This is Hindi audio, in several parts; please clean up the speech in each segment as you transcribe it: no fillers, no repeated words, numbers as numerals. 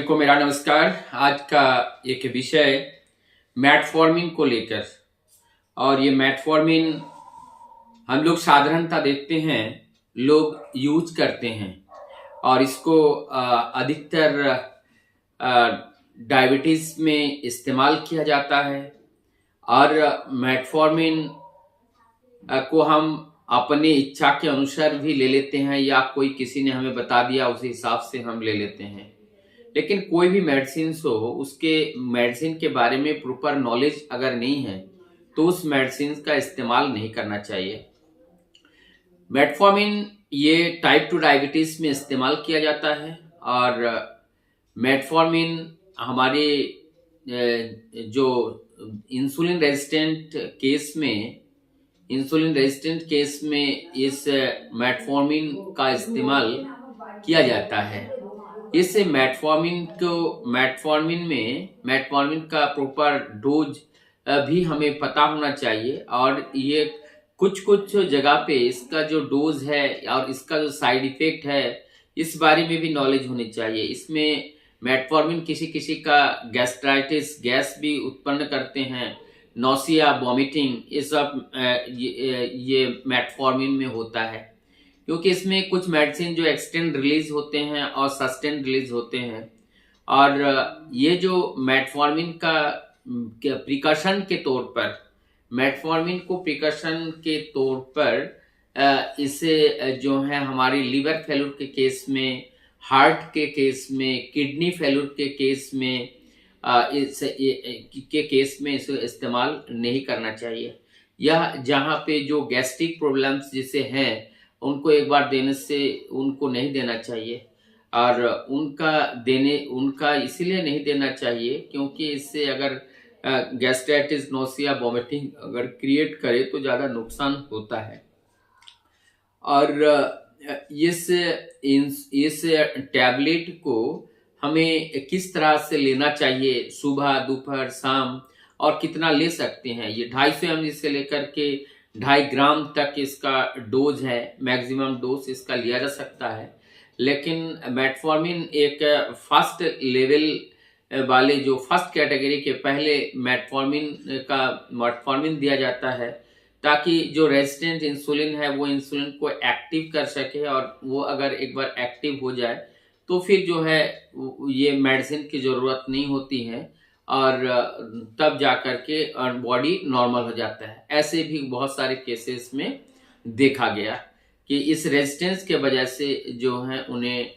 को मेरा नमस्कार। आज का एक विषय मेटफॉर्मिन को लेकर, और ये मेटफॉर्मिन हम लोग साधारणतः देखते हैं, लोग यूज करते हैं और इसको अधिकतर डायबिटीज में इस्तेमाल किया जाता है। और मेटफॉर्मिन को हम अपनी इच्छा के अनुसार भी ले लेते हैं, या कोई किसी ने हमें बता दिया उसी हिसाब से हम ले लेते हैं। लेकिन कोई भी मेडिसिन हो, उसके मेडिसिन के बारे में प्रॉपर नॉलेज अगर नहीं है तो उस मेडिसिन का इस्तेमाल नहीं करना चाहिए। मेटफॉर्मिन ये टाइप 2 डायबिटीज में इस्तेमाल किया जाता है। और मेटफॉर्मिन हमारे जो इंसुलिन रेजिस्टेंट केस में इस मेटफॉर्मिन का इस्तेमाल किया जाता है। इस मेटफॉर्मिन का प्रॉपर डोज भी हमें पता होना चाहिए। और ये कुछ जगह पे इसका जो डोज है और इसका जो साइड इफेक्ट है, इस बारे में भी नॉलेज होनी चाहिए। इसमें मेटफॉर्मिन किसी का गैस्ट्राइटिस, गैस भी उत्पन्न करते हैं, नौसिया, वॉमिटिंग, ये सब ये मेटफॉर्मिन में होता है। क्योंकि इसमें कुछ मेडिसिन जो एक्सटेंड रिलीज होते हैं और सस्टेन रिलीज होते हैं। और ये जो मेटफॉर्मिन का प्रिकॉशन के तौर पर, मेटफॉर्मिन को प्रिकॉशन के तौर पर इसे जो है हमारी लिवर फेल्यूर के केस में, हार्ट के केस में, किडनी फेल्यूर के केस में इसे इस्तेमाल नहीं करना चाहिए। यह जहाँ पे जो गैस्ट्रिक प्रॉब्लम्स जिसे हैं उनको एक बार देने से उनको नहीं देना चाहिए। और उनका इसीलिए नहीं देना चाहिए क्योंकि इससे अगर गैस्ट्राइटिस, नोसिया, वॉमिटिंग अगर क्रिएट करे तो ज़्यादा नुकसान होता है। और इस टैबलेट को हमें किस तरह से लेना चाहिए, सुबह, दोपहर, शाम, और कितना ले सकते हैं, ये 250 mg से लेकर के 2.5 ग्राम तक इसका डोज है। मैक्सिमम डोज इसका लिया जा सकता है। लेकिन मेटफॉर्मिन एक फर्स्ट लेवल वाले, जो फर्स्ट कैटेगरी के पहले मेटफॉर्मिन दिया जाता है, ताकि जो रेजिस्टेंट इंसुलिन है वो इंसुलिन को एक्टिव कर सके। और वो अगर एक बार एक्टिव हो जाए तो फिर जो है ये मेडिसिन की ज़रूरत नहीं होती है, और तब जाकर के बॉडी नॉर्मल हो जाता है। ऐसे भी बहुत सारे केसेस में देखा गया कि इस रेजिस्टेंस के वजह से जो है उन्हें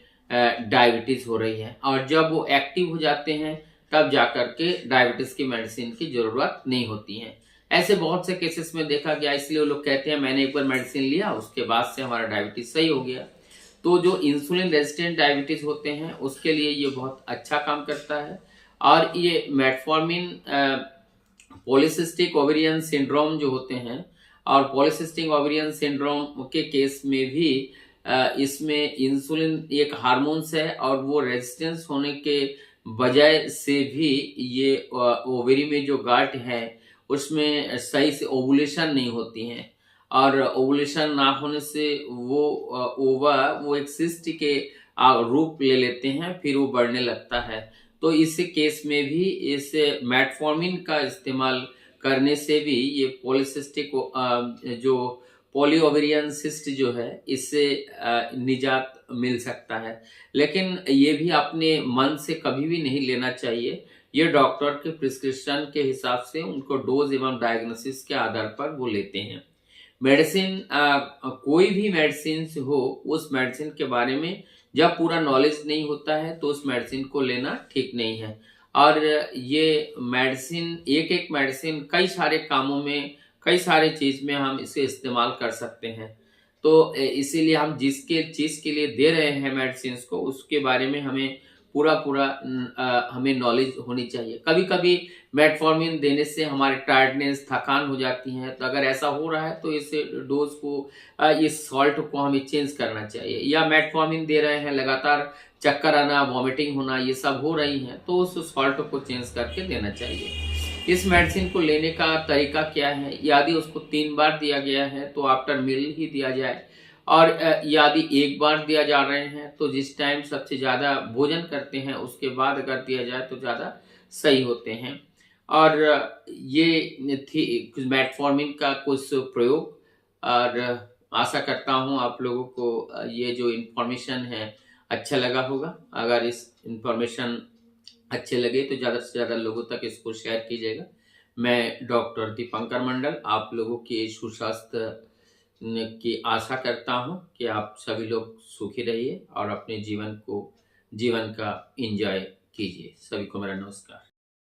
डायबिटीज़ हो रही है, और जब वो एक्टिव हो जाते हैं तब जाकर के डायबिटीज़ की मेडिसिन की ज़रूरत नहीं होती है। ऐसे बहुत से केसेस में देखा गया। इसलिए वो लोग कहते हैं मैंने एक बार मेडिसिन लिया, उसके बाद से हमारा डायबिटीज़ सही हो गया। तो जो इंसुलिन रेजिस्टेंट डायबिटीज़ होते हैं उसके लिए ये बहुत अच्छा काम करता है। और ये मेटफॉर्मिन पॉलीसिस्टिक ओवेरियन सिंड्रोम जो होते हैं, और पॉलीसिस्टिक ओवेरियन सिंड्रोम के केस में भी इसमें इंसुलिन एक हार्मोन्स है, और वो रेजिस्टेंस होने के वजह से भी ये ओवेरी में जो गांठ है उसमें सही से ओवुलेशन नहीं होती हैं। और ओवुलेशन ना होने से वो एक सिस्ट के रूप ले लेते हैं, फिर वो बढ़ने लगता है। तो इस केस में भी इस मेटफॉर्मिन का इस्तेमाल करने से भी ये पॉलीसिस्टिक जो पॉलीओवेरियन सिस्ट जो है, इससे निजात मिल सकता है। लेकिन ये भी अपने मन से कभी भी नहीं लेना चाहिए। ये डॉक्टर के प्रिस्क्रिप्शन के हिसाब से उनको डोज एवं डायग्नोसिस के आधार पर वो लेते हैं। मेडिसिन कोई भी मेडिसिन हो, उस मेडिसिन के बारे में जब पूरा नॉलेज नहीं होता है तो उस मेडिसिन को लेना ठीक नहीं है। और ये मेडिसिन, एक मेडिसिन कई सारे कामों में, कई सारे चीज़ में हम इसे इस्तेमाल कर सकते हैं। तो इसीलिए हम जिसके चीज़ के लिए दे रहे हैं मेडिसिन को, उसके बारे में हमें पूरा हमें नॉलेज होनी चाहिए। कभी कभी मेटफॉर्मिन देने से हमारे टायर्डनेस, थकान हो जाती है। तो अगर ऐसा हो रहा है तो इस डोज को, इस सॉल्ट को हमें चेंज करना चाहिए। या मेटफॉर्मिन दे रहे हैं, लगातार चक्कर आना, वॉमिटिंग होना, ये सब हो रही है, तो उस सॉल्ट को चेंज करके देना चाहिए। इस मेडिसिन को लेने का तरीका क्या है? यदि उसको 3 बार दिया गया है तो आफ्टर मील ही दिया जाए। और यदि एक बार दिया जा रहे हैं तो जिस टाइम सबसे ज़्यादा भोजन करते हैं उसके बाद अगर दिया जाए तो ज़्यादा सही होते हैं। और ये थी मेटफॉर्मिन का कुछ प्रयोग। और आशा करता हूँ आप लोगों को ये जो इन्फॉर्मेशन है अच्छा लगा होगा। अगर इस इन्फॉर्मेशन अच्छे लगे तो ज़्यादा से ज़्यादा लोगों तक इसको शेयर कीजिएगा। मैं डॉक्टर दीपंकर मंडल आप लोगों के सुस्वास्थ्य की आशा करता हूँ कि आप सभी लोग सुखी रहिए और अपने जीवन का एंजॉय कीजिए। सभी को मेरा नमस्कार।